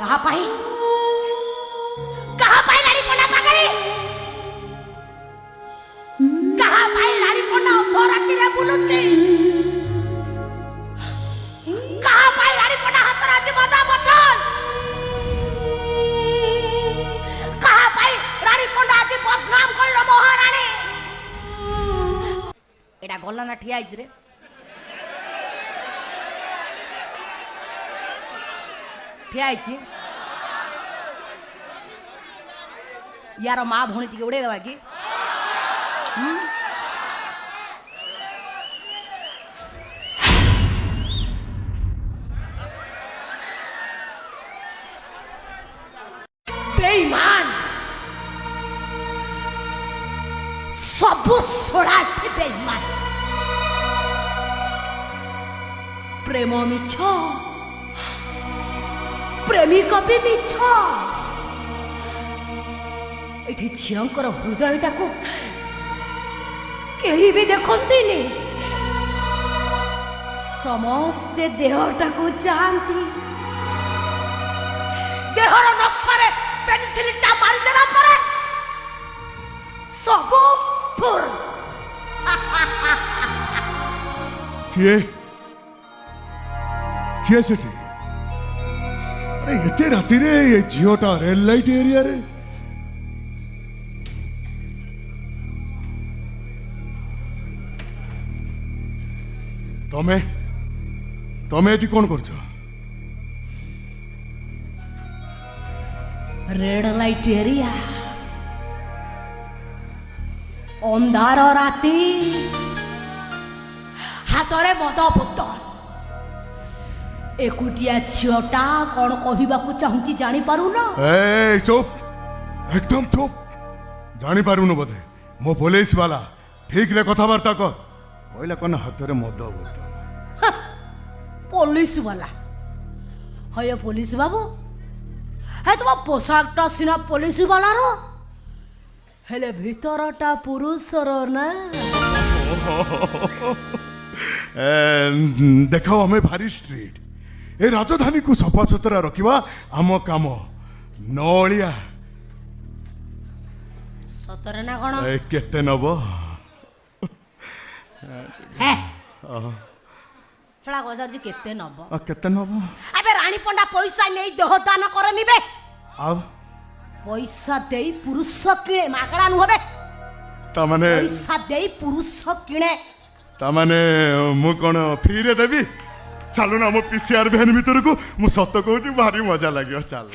कहा पाई रानी पंडा पागली कहा पाई रानी पंडा अधराती रे बुलुती कहा पाई रानी पंडा हाथ राती बदा बदल कहा पाई रानी पंडा आदि बदनाम करिलो महारानी एटा गला ना ठिया आइछ रे ठिया आइछ यार माँ भौणी टी उड़े देवा कि बेईमान सबु सोड़ा बेईमान प्रेम मिछ प्रेमिक भी मिछ एठी झींकर हृदयटा को कहीं भी देखती समस्ते देहटा को चाहती देहर नक्शा पेनिसिलिनटा मारिदेला परे सब फुर किए किए सेठी अरे एते राती रे ये झीओटा रेल लाइट एरिया रे तमे तमे एटी कोन करछ रेड लाइट एरिया अंधार राती हाथरे मद बोतल एकुटिया झीटा कौन कहवाकू चाहूची जानी पारू ना ए चुप एकदम चुप जानी पारू न बोधे मो पुलिस वाला ठीक रे कथबार्ता कर कहला कोन हाथरे मद बोतल पुलिस वाला हय पुलिस बाबू है तुम पोशाकटा सीना पुलिस वाला रो हेले भीतरटा पुरुषर ना देखाओ हमें भारी स्ट्रीट ए राजधानी को सफा सुतरा रखिबा आम काम नलिया सतरे ना कोन ए केते नबो हे छड़ा गजर जी केते नबो केते नबो अबे रानी पंडा पैसा नहीं देहदान करनी बे अब पैसा देई पुरुष किणे मागड़ा नु होबे ता माने पैसा देई पुरुष किणे ता माने मु कोन फ्री रे देबी चलो ना मो पीसीआर वैन भीतर को मु सत कहूची भारी मजा लागियो चल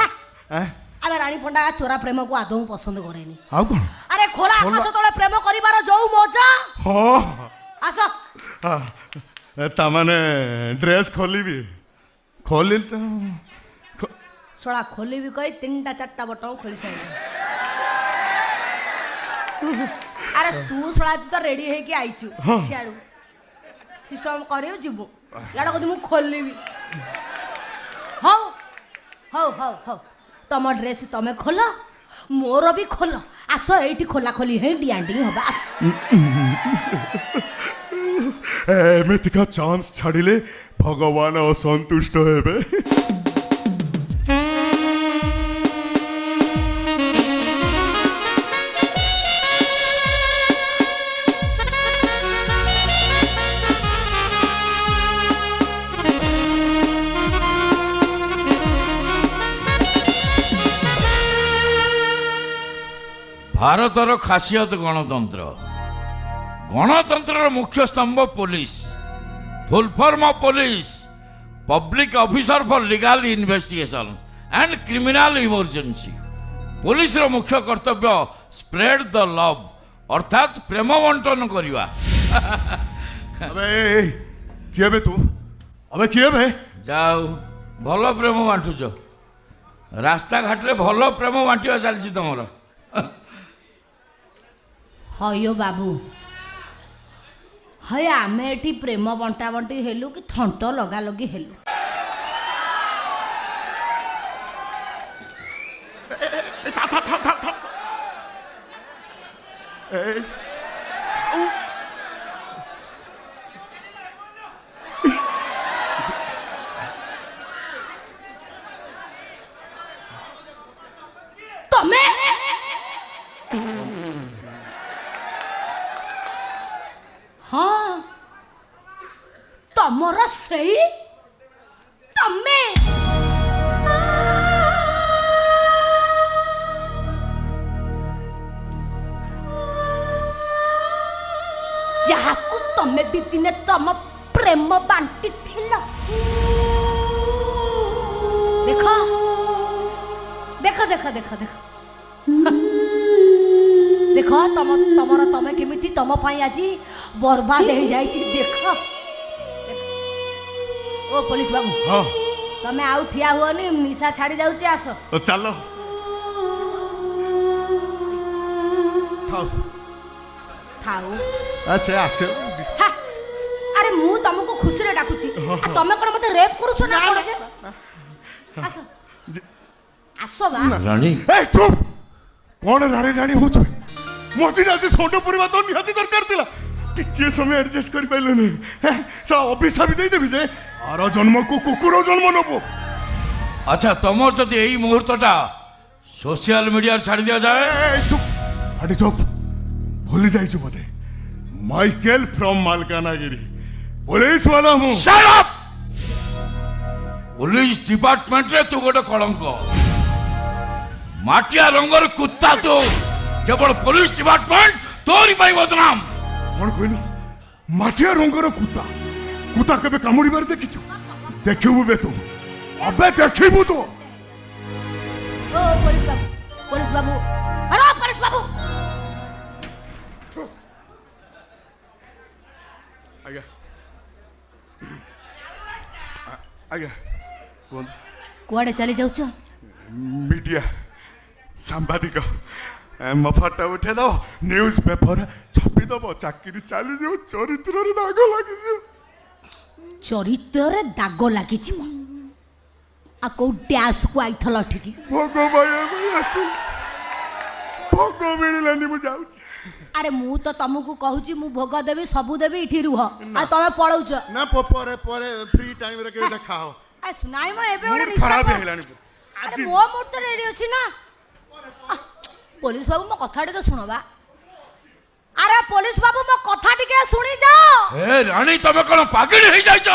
हैं अबे रानी पंडा चोरा प्रेम को आदौ पसंद करेनी आउ कोन अरे खोला आकाश तळे प्रेम करिवार जो मजा हो आसो ता माने ड्रेस खोलिबी खोलिल तो सोळा खोलिबी कई तीनटा चारटा बटन खोली साइले अरे तू सोळा तो रेडी हे कि आइछु सियाडू सिस्टम करियो जिबो याडा कदी मु खोलिबी हौ हौ हौ हौ तम ड्रेस तमे खोलो मोर भी खोलो आसो एठी खोला खोली हे डियांडी होबा आस एमितिका चांस छाड़िले भगवान असंतुष्ट हेबे भारतर खासियत गणतंत्र गणतंत्र मुख्य स्तंभ police full form of police public officer for legal investigation and criminal emergency police रो मुख्य कर्तव्य स्प्रेड द लव अर्थात प्रेम बंटन करवा अबे किए बे तू अबे किए बे जाओ भल प्रेम बांटुच रास्ता घाट रे भल प्रेम बांटिया चलछि तमरा हयो बाबू हय आमे एठी प्रेम बंटा बंटी हेलु कि थंट लगा लगी हेलु ତମର ସେଇ ତମେ ଯାହାକୁ ତମେ ବି ଦିନେ ତମ ପ୍ରେମ ବାଣ୍ଟିଥିଲ। ଦେଖ ଦେଖ ଦେଖ ଦେଖ ଦେଖ ଦେଖ ତମର ତମେ କେମିତି ତମ ପାଇଁ ଆଜି ବର୍ବାଦ ହେଇଯାଇଛି। ଦେଖ ଓ ପୋଲିସ ବାବୁ ତମେ ଆଉ ଠିଆ ହୁଅନି, ନିଶା ଛାଡି ଯାଉଛି, ଆସ ଚାଲ। ଥାଉ। ଆଚ୍ଛା ଆଚ୍ଛା ଆରେ ମୁଁ ତମକୁ ଖୁସିରେ ଡାକୁଛି, ତମେ କଣ ମତେ ରେପ୍ କରୁଛ ନା କଣ ଯେ? ଆସ ଆସ ବା। ରାଣୀ ଏ ଚୁପ, କଣ ରାଣୀ ରାଣୀ ହଉଛ? ମଝିରେ ଆସି ଷଣ୍ଢ ପରିବା ତ ନିହାତି ଦରକାର ଥିଲା, ଟିକେ ସମୟ ଆଡଜଷ୍ଟ କରିପାରିଲନି। ଅଭିଶାପ ଦେଇଦେବି ଯେ ଆର ଜନ୍ମକୁ କୁକୁର ଜନ୍ମ ନବ। ଆଚ୍ଛା ତମର ଯଦି ଏଇ ମୁହୂର୍ତ୍ତଟା সোশ্যাল মিডিয়ার ছাড়ি দেওয়া যায়। আরে চুপ, ভুলে যাইছো বোধে। মাইকেল ফ্রম মালকানাগিরি, পুলিশ বালা মু। Shut up! পুলিশ ডিপার্টমেন্টরে তু গোটে কলঙ্ক, মাটিয়া রঙর কুত্তা তু। কেবল পুলিশ ডিপার্টমেন্ট তোরি পাই বদনাম। কোন কইল মাটিয়া রঙর কুত্তা? কুত্তা কেবে কামুড়িবার দেখিছো? দেখিবু বে তু, আবে দেখিবু তো। ও পুলিশ বাবু, পুলিশ বাবু, আরে পুলিশ বাবু। আজ্ঞা আজ্ঞা কোন কুয়াড়ে চলে যাচ্ছ? মিডিয়া সাংবাদিক ମୋ ଫଟୋ ଉଠେଇ ଦବ, ନ୍ୟୁଜ ପେପର ଛପି ଦବ, ଚାକିରି ଚାଲିଯିବ, ଚରିତ୍ରରେ ଦାଗ ଲାଗିଯିବ। ଚରିତ୍ରରେ ଦାଗ ଲାଗିଛି ମୋ। ଆଉ କୋଉ ଡ୍ୟାସକୁ ଆଇଥଲ ଠିକି? ଭୋଗ ପାଇବା ପାଇଁ ଆସିଥିଲି, ଭୋଗ ମିଳିଲାନି, ମୁଁ ଯାଉଛି। ଆରେ ମୁଁ ତ ତମକୁ କହୁଛି ମୁଁ ଭୋଗ ଦେବି, ସବୁ ଦେବି, ଏଠି ରୁହ। ଆଉ ତମେ ପଳଉଛ ନା ପରେ ପରେ ଫ୍ରି ଟାଇମରେ କେବେ ଦେଖା ହବ। ନାଇଁ ମୋ ଏବେ ଗୋଟେ ଖରାପ ହେଇଗଲାଣି ଆଜି ମୋ ମୁଡ୍ ତ ରେଡି ଅଛି ନା। ପୋଲିସ ବାବୁ ମୋ କଥା ଟିକେ ଶୁଣ ବା। ଆରେ ପୋଲିସ ବାବୁ ମୋ କଥା ଟିକେ ଶୁଣି ଯାଅ। ଏ ରାଣୀ ତମେ କଣ ପାଗଳ ହେଇଯାଇଛ?